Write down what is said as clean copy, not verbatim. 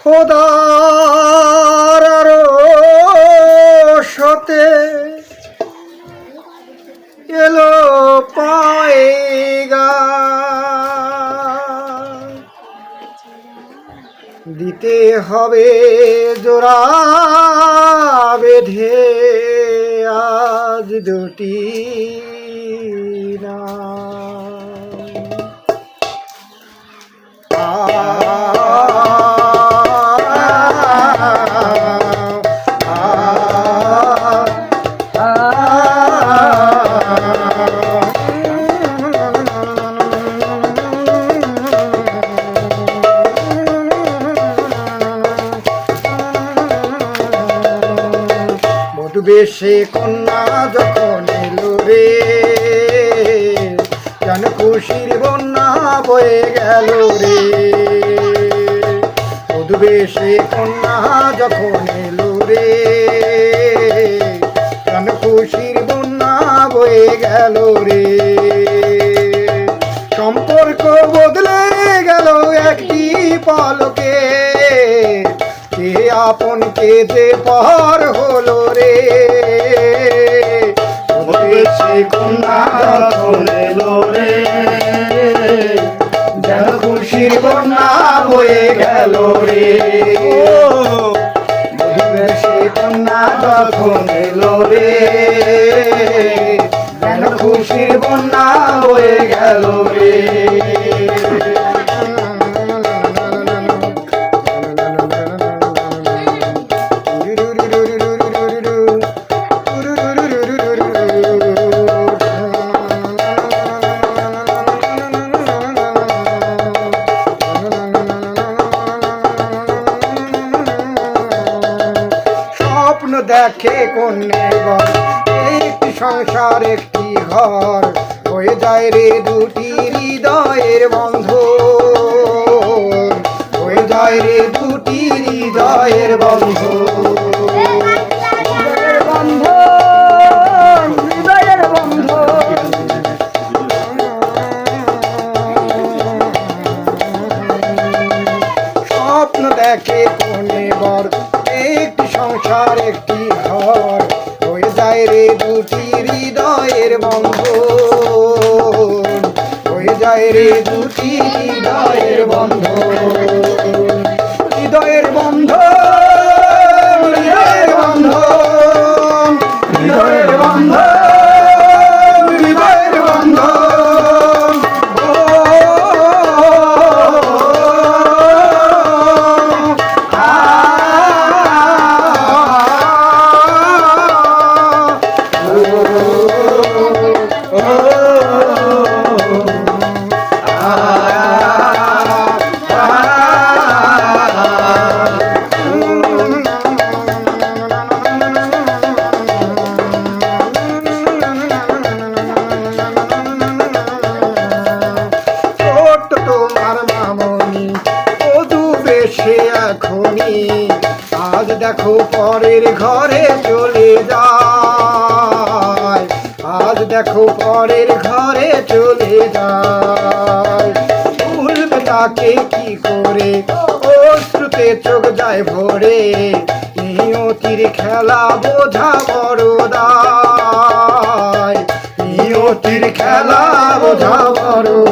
খোদার আরশতে এলো পায়েগা দিতে হবে জোড়া বেঁধে আজ দুটি না বেশে কন্যা যখন এলো রে যেন খুশির বন্যা বয়ে গেল রে মধু বেশে কন্যা যখন এলো রে যেন খুশির বন্যা বয়ে গেল রে সম্পর্ক বদলে গেল একটি পলকে কে আপন কে যে পর হলো রে কন্যা যখন এলো রে যেন খুশির বন্যা বয়ে গেল রে সে কন্যা যখন এলো রে যেন খুশির বন্যা বয়ে গেল রে দেখে কন্যে বর একটি সংসার একটি ঘর হয়ে যায় রে দুটি হৃদয়ের বন্ধন হয়ে যায় রে দুটি হৃদয়ের বন্ধন হৃদয়ের বন্ধন স্বপ্ন দেখে কন্যে বর একটি সংসার একটি ঘর হয়ে যায় রে দুটি হৃদয়ের বন্ধন হয়ে যায় রে দুটি হৃদয়ের বন্ধন হৃদয়ের বন্ধন হৃদয়ের বন্ধন হৃদয়ের বন্ধন হৃদয়ের বন্ধন আজ দেখো পরের ঘরে চলে যায় আজ দেখো পরের ঘরে চলে যায় ভুলবে তাকে কি করে অশ্রুতে চোখ যায় ভরে নিয়তির খেলা বোঝা বড় দায় নিয়তির খেলা বোঝা বড়